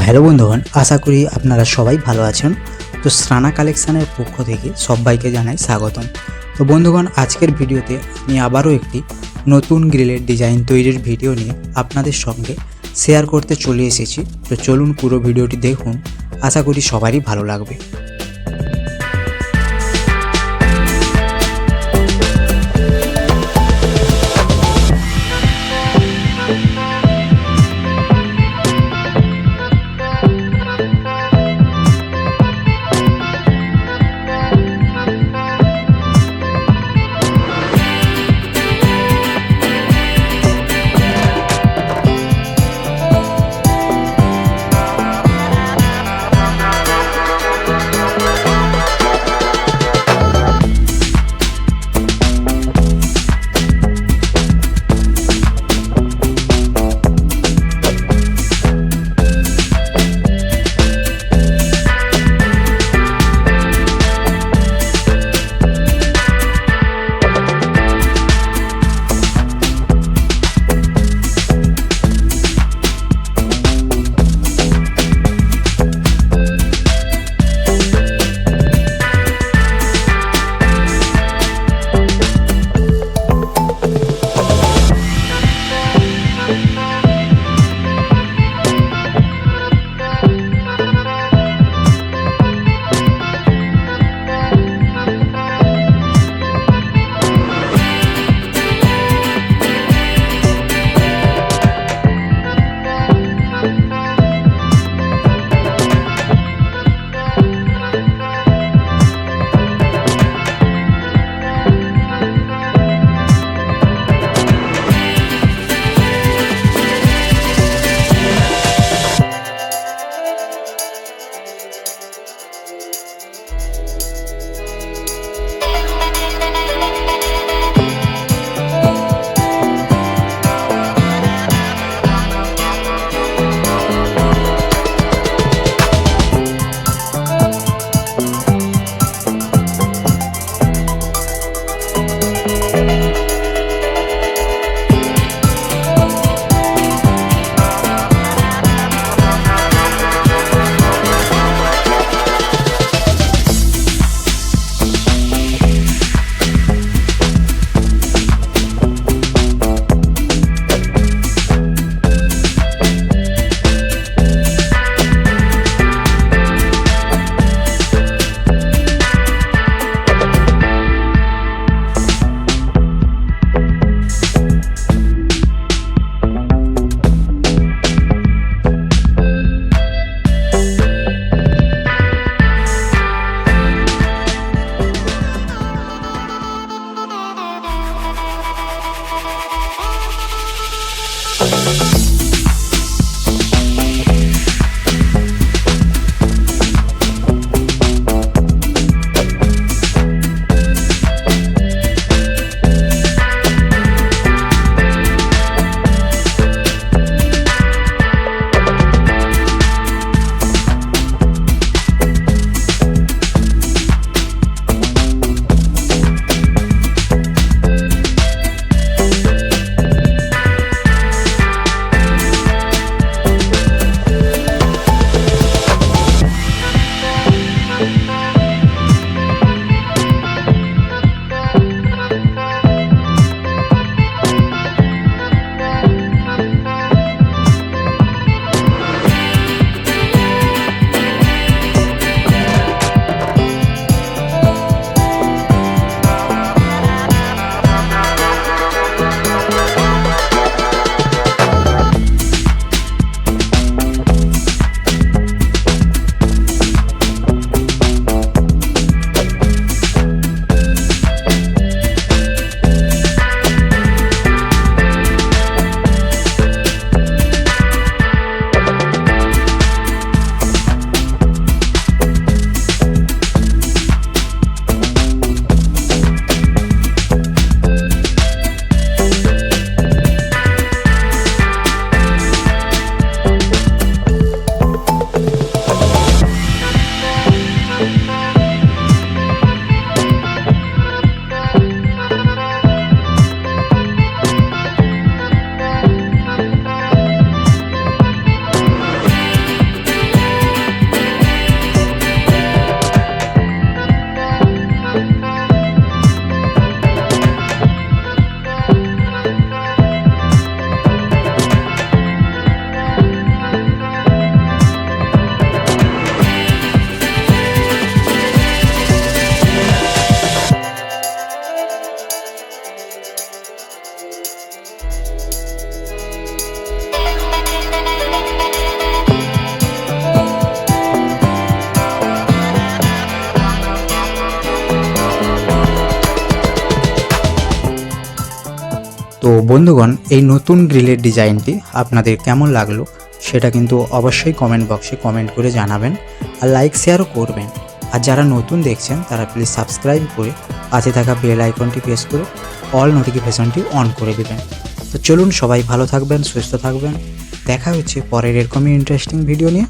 Hello বন্ধুগণ, আশা করি আপনারা সবাই ভালো আছেন। তো শ্রানা কালেকশানের পক্ষ থেকে সবাইকে জানাই স্বাগতম। তো বন্ধুগণ, আজকের ভিডিওতে আমি আবারও একটি নতুন গ্রিলের ডিজাইন তৈরির ভিডিও নিয়ে আপনাদের সঙ্গে শেয়ার করতে চলে এসেছি। তো চলুন পুরো ভিডিওটি দেখুন, আশা করি সবারই ভালো লাগবে। তো বন্ধুগণ, এই নতুন গ্রিলের ডিজাইনটি আপনাদের কেমন লাগলো সেটা কিন্তু অবশ্যই কমেন্ট বক্সে কমেন্ট করে জানাবেন, আর লাইক শেয়ারও করবেন। আর যারা নতুন দেখছেন তারা প্লিজ সাবস্ক্রাইব করে পাশে থাকা বেল আইকনটি প্রেস করে অল নোটিফিকেশনটি অন করে দেবেন। তো চলুন, সবাই ভালো থাকবেন, সুস্থ থাকবেন। দেখা হচ্ছে পরের এরকমই ইন্টারেস্টিং ভিডিও নিয়ে।